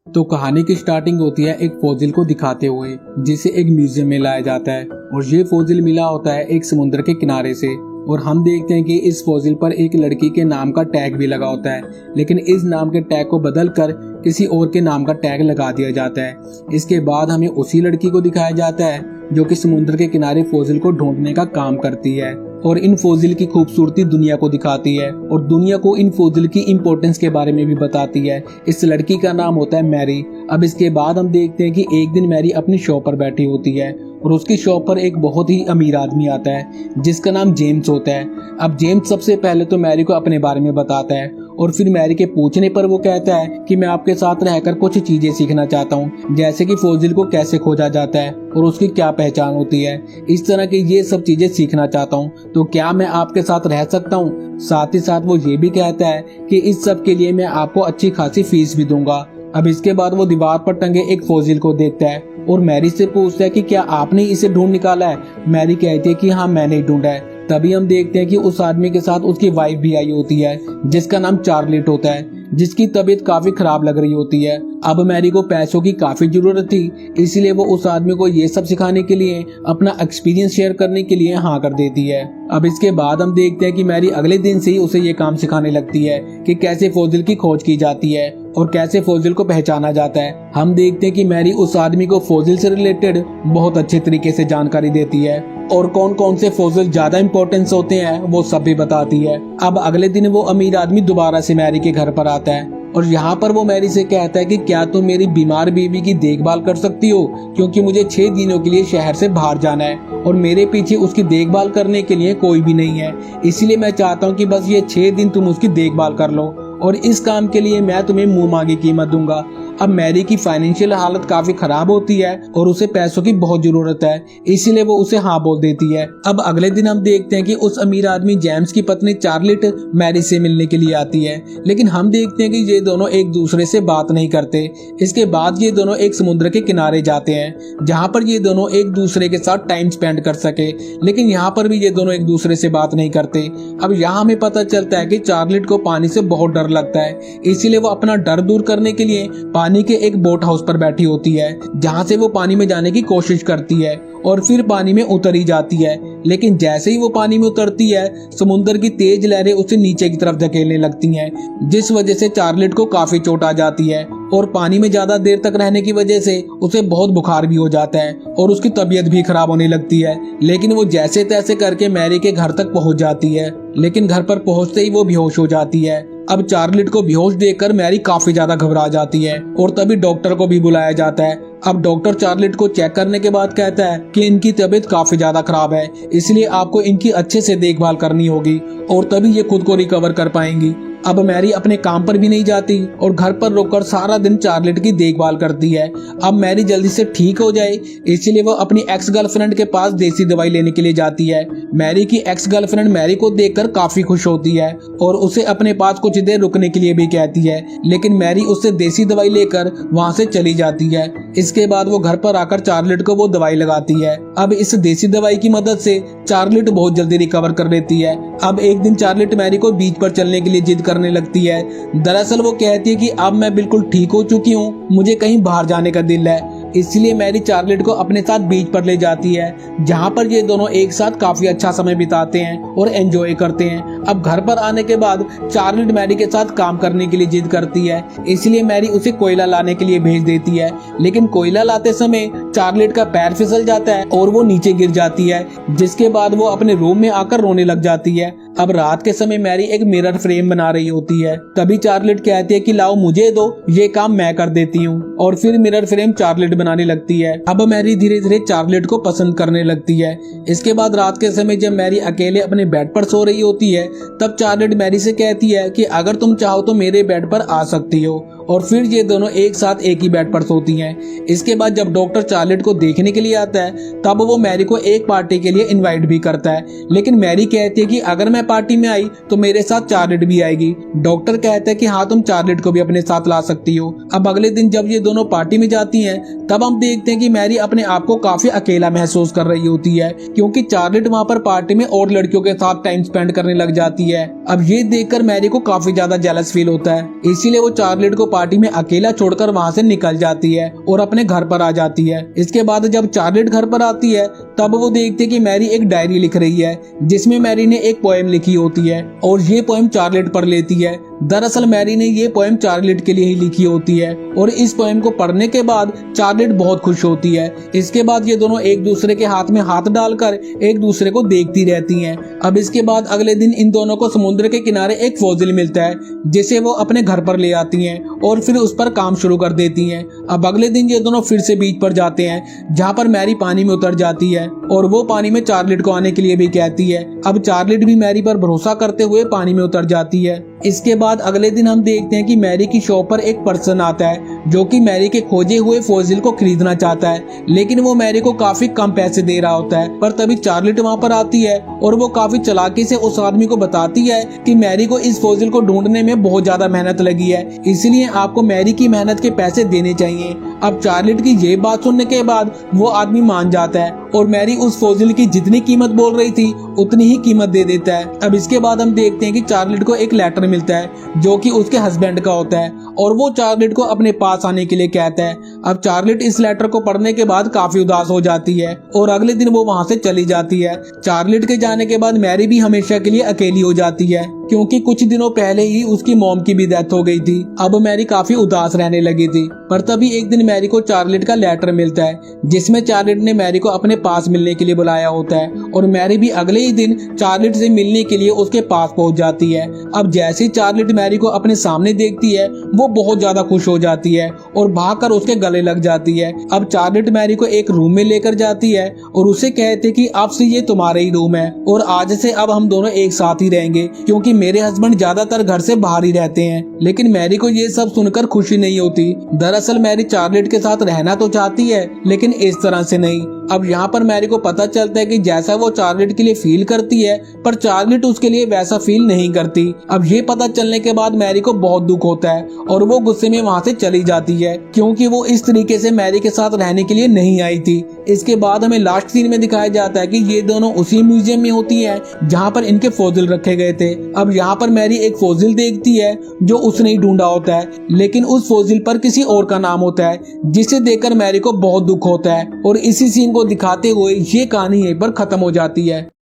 तो कहानी की स्टार्टिंग होती है एक फॉसिल को दिखाते हुए, जिसे एक म्यूजियम में लाया जाता है। और ये फॉसिल मिला होता है एक समुद्र के किनारे से। और हम देखते हैं कि इस फॉसिल पर एक लड़की के नाम का टैग भी लगा होता है, लेकिन इस नाम के टैग को बदल कर किसी और के नाम का टैग लगा दिया जाता है। इसके बाद हमें उसी लड़की को दिखाया जाता है जो कि समुद्र के किनारे फॉसिल को ढूंढने का काम करती है और इन फॉसिल की खूबसूरती दुनिया को दिखाती है और दुनिया को इन फॉसिल की इम्पोर्टेंस के बारे में भी बताती है। इस लड़की का नाम होता है मैरी। अब इसके बाद हम देखते हैं कि एक दिन मैरी अपनी शॉप पर बैठी होती है और उसकी शॉप पर एक बहुत ही अमीर आदमी आता है जिसका नाम जेम्स होता है। अब जेम्स सबसे पहले तो मैरी को अपने बारे में बताता है और फिर मैरी के पूछने पर वो कहता है कि मैं आपके साथ रहकर कुछ चीजें सीखना चाहता हूँ, जैसे कि फॉसिल को कैसे खोजा जाता है और उसकी क्या पहचान होती है। इस तरह की ये सब चीजें सीखना चाहता हूँ, तो क्या मैं आपके साथ रह सकता हूँ। साथ ही साथ वो ये भी कहता है कि इस सब के लिए मैं आपको अच्छी खासी फीस भी दूंगा। अब इसके बाद वो दीवार पर टंगे एक फॉसिल को देखता है और मैरी से पूछता है कि क्या आपने इसे ढूंढ निकाला है। मैरी कहती है कि हाँ, मैंने ही ढूंढा है। तभी हम देखते हैं कि उस आदमी के साथ उसकी वाइफ भी आई होती है जिसका नाम चार्लेट होता है, जिसकी तबीयत काफी खराब लग रही होती है। अब मैरी को पैसों की काफी जरूरत थी, इसलिए वो उस आदमी को ये सब सिखाने के लिए, अपना एक्सपीरियंस शेयर करने के लिए हाँ कर देती है। अब इसके बाद हम देखते हैं कि मैरी अगले दिन से ही उसे ये काम सिखाने लगती है कि कैसे फॉसिल की खोज की जाती है और कैसे फॉसिल को पहचाना जाता है। हम देखते हैं कि मैरी उस आदमी को फॉसिल से रिलेटेड बहुत अच्छे तरीके से जानकारी देती है और कौन कौन से फॉसिल ज्यादा इंपॉर्टेंस होते हैं वो सब भी बताती है। अब अगले दिन वो अमीर आदमी दोबारा से मैरी के घर पर आता है और यहाँ पर वो मैरी से कहता है कि क्या तुम मेरी बीमार बीवी की देखभाल कर सकती हो, क्योंकि मुझे 6 दिनों के लिए शहर से बाहर जाना है और मेरे पीछे उसकी देखभाल करने के लिए कोई भी नहीं है। इसलिए मैं चाहता हूँ कि बस ये 6 दिन तुम उसकी देखभाल कर लो और इस काम के लिए मैं तुम्हें मुंह मांगी कीमत दूंगा। अब मैरी की फाइनेंशियल हालत काफी खराब होती है और उसे पैसों की बहुत जरूरत है, इसीलिए वो उसे हाँ बोल देती है। अब अगले दिन हम देखते हैं कि उस अमीर आदमी जेम्स की पत्नी चार्लेट मैरी से मिलने के लिए आती है, लेकिन हम देखते हैं कि ये दोनों एक दूसरे से बात नहीं करते। इसके बाद ये दोनों एक समुद्र के किनारे जाते हैं जहाँ पर ये दोनों एक दूसरे के साथ टाइम स्पेंड कर सके, लेकिन यहाँ पर भी ये दोनों एक दूसरे से बात नहीं करते। अब यहाँ हमें पता चलता है कि चार्लेट को पानी से बहुत डर लगता है, इसीलिए वो अपना डर दूर करने के लिए पानी के एक बोट हाउस पर बैठी होती है जहां से वो पानी में जाने की कोशिश करती है और फिर पानी में उतर ही जाती है। लेकिन जैसे ही वो पानी में उतरती है, समुद्र की तेज लहरें उसे नीचे की तरफ धकेलने लगती हैं, जिस वजह से चार्लेट को काफी चोट आ जाती है और पानी में ज्यादा देर तक रहने की वजह से उसे बहुत बुखार भी हो जाता है और उसकी तबीयत भी खराब होने लगती है। लेकिन वो जैसे तैसे करके मैरी के घर तक पहुंच जाती है, लेकिन घर पर पहुंचते ही वो बेहोश हो जाती है। अब चार्लेट को बेहोश देखकर मैरी काफी ज्यादा घबरा जाती है और तभी डॉक्टर को भी बुलाया जाता है। अब डॉक्टर चार्लेट को चेक करने के बाद कहता है कि इनकी तबीयत काफी ज्यादा खराब है, इसलिए आपको इनकी अच्छे से देखभाल करनी होगी और तभी ये खुद को रिकवर कर पाएंगी। अब मैरी अपने काम पर भी नहीं जाती और घर पर रोककर सारा दिन चार्लेट की देखभाल करती है। अब मैरी जल्दी से ठीक हो जाए, इसलिए वो अपनी एक्स गर्लफ्रेंड के पास देसी दवाई लेने के लिए जाती है। मैरी की एक्स गर्लफ्रेंड मैरी को देखकर काफी खुश होती है और उसे अपने पास कुछ देर रुकने के लिए भी कहती है, लेकिन मैरी उससे देसी दवाई लेकर वहाँ से चली जाती है। इसके बाद वो घर पर आकर चार्लेट को वो दवाई लगाती है। अब इस देसी दवाई की मदद से चार्लेट बहुत जल्दी रिकवर कर लेती है। अब एक दिन चार्लेट मैरी को बीच पर चलने के लिए जिद करने लगती है। दरअसल वो कहती है कि अब मैं बिल्कुल ठीक हो चुकी हूँ, मुझे कहीं बाहर जाने का दिल है। इसलिए मैरी चार्लेट को अपने साथ बीच पर ले जाती है जहाँ पर ये दोनों एक साथ काफी अच्छा समय बिताते हैं और एंजॉय करते हैं। अब घर पर आने के बाद चार्लेट मैरी के साथ काम करने के लिए जिद करती है, इसलिए मैरी उसे कोयला लाने के लिए भेज देती है। लेकिन कोयला लाते समय चार्लेट का पैर फिसल जाता है और वो नीचे गिर जाती है, जिसके बाद वो अपने रूम में आकर रोने लग जाती है। अब रात के समय मैरी एक मिरर फ्रेम बना रही होती है, तभी चार्लेट कहती है कि लाओ मुझे दो, ये काम मैं कर देती हूँ और फिर मिरर फ्रेम चार्लेट बनाने लगती है। अब मैरी धीरे धीरे चार्लेट को पसंद करने लगती है। इसके बाद रात के समय जब मैरी अकेले अपने बेड पर सो रही होती है, तब चार्लेट मैरी से कहती है कि अगर तुम चाहो तो मेरे बेड पर आ सकती हो और फिर ये दोनों एक साथ एक ही बेड पर सोती हैं। इसके बाद जब डॉक्टर चार्लेट को देखने के लिए आता है, तब वो मैरी को एक पार्टी के लिए इनवाइट भी करता है, लेकिन मैरी कहती है कि अगर मैं पार्टी में आई तो मेरे साथ चार्लेट भी आएगी। डॉक्टर कहता है कि हाँ, तुम चार्लेट को भी अपने साथ ला सकती हो। अब अगले दिन जब ये दोनों पार्टी में जाती हैं, तब हम देखते हैं कि मैरी अपने आप को काफी अकेला महसूस कर रही होती है, क्योंकि चार्लेट वहाँ पर पार्टी में और लड़कियों के साथ टाइम स्पेंड करने लग जाती है। अब ये देखकर मैरी को काफी ज्यादा जेलस फील होता है, इसीलिए वो चार्लेट को पार्टी में अकेला छोड़कर वहाँ से निकल जाती है और अपने घर पर आ जाती है। इसके बाद जब चार्लेट घर पर आती है तब वो देखती है कि मैरी एक डायरी लिख रही है जिसमें मैरी ने एक पोएम लिखी होती है और ये पोएम चार्लेट पढ़ लेती है। दरअसल मैरी ने ये पोएम चार्लेट के लिए ही लिखी होती है और इस पोएम को पढ़ने के बाद चार्लेट बहुत खुश होती है। इसके बाद ये दोनों एक दूसरे के हाथ में हाथ डालकर एक दूसरे को देखती रहती हैं। अब इसके बाद अगले दिन इन दोनों को समुद्र के किनारे एक फॉसिल मिलता है जिसे वो अपने घर पर ले आती हैं और फिर उस पर काम शुरू कर देती हैं। अब अगले दिन ये दोनों फिर से बीच पर जाते हैं जहाँ पर मैरी पानी में उतर जाती है और वो पानी में चार्लेट को आने के लिए भी कहती है। अब चार्लेट भी मैरी पर भरोसा करते हुए पानी में उतर जाती है। इसके बाद अगले दिन हम देखते हैं कि मैरी की शॉप पर एक पर्सन आता है जो कि मैरी के खोजे हुए फॉसिल को खरीदना चाहता है, लेकिन वो मैरी को काफी कम पैसे दे रहा होता है। पर तभी चार्लेट वहाँ पर आती है और वो काफी चालाकी से उस आदमी को बताती है कि मैरी को इस फॉसिल को ढूंढने में बहुत ज्यादा मेहनत लगी है, इसलिए आपको मैरी की मेहनत के पैसे देने चाहिए। अब चार्लेट की ये बात सुनने के बाद वो आदमी मान जाता है और मैरी उस फॉसिल की जितनी कीमत बोल रही थी उतनी ही कीमत दे देता है। अब इसके बाद हम देखते हैं कि चार्लेट को एक लेटर मिलता है जो कि उसके हस्बैंड का होता है और वो चार्लेट को अपने पास आने के लिए कहता है। अब चार्लेट इस लेटर को पढ़ने के बाद काफी उदास हो जाती है और अगले दिन वो वहाँ से चली जाती है। चार्लेट के जाने के बाद मैरी भी हमेशा के लिए अकेली हो जाती है क्योंकि कुछ दिनों पहले ही उसकी मॉम की भी डेथ हो गई थी। अब मैरी काफी उदास रहने लगी थी। पर तभी एक दिन मैरी को चार्लेट का लेटर मिलता है जिसमें चार्लेट ने मैरी को अपने पास मिलने के लिए बुलाया होता है और मैरी भी अगले ही दिन चार्लेट से मिलने के लिए उसके पास पहुंच जाती है। अब जैसे ही चार्लेट मैरी को अपने सामने देखती है वो बहुत ज्यादा खुश हो जाती है और भागकर उसके गले लग जाती है। अब चार्लेट मैरी को एक रूम में लेकर जाती है और उसे कहते कि अब से ये तुम्हारा ही रूम है और आज से अब हम दोनों एक साथ ही रहेंगे क्योंकि मेरे हस्बैंड ज्यादातर घर से बाहर ही रहते हैं। लेकिन मैरी को ये सब सुनकर खुशी नहीं होती। दरअसल मैरी चार्लेट के साथ रहना तो चाहती है लेकिन इस तरह से नहीं। अब यहाँ पर मैरी को पता चलता है कि जैसा वो चार्लेट के लिए फील करती है पर चार्लेट उसके लिए वैसा फील नहीं करती। अब ये पता चलने के बाद मैरी को बहुत दुख होता है और वो गुस्से में वहाँ से चली जाती है क्योंकि वो इस तरीके से मैरी के साथ रहने के लिए नहीं आई थी। इसके बाद हमें लास्ट सीन में दिखाया जाता है कि ये दोनों उसी म्यूजियम में होती है जहाँ पर इनके फॉसिल रखे गए थे। अब यहाँ पर मैरी एक फॉसिल देखती है जो उसने ही ढूंढा होता है, लेकिन उस फॉसिल पर किसी और का नाम होता है जिसे देखकर मैरी को बहुत दुख होता है और इसी सीन को दिखाते हुए ये कहानी यहीं पर खत्म हो जाती है।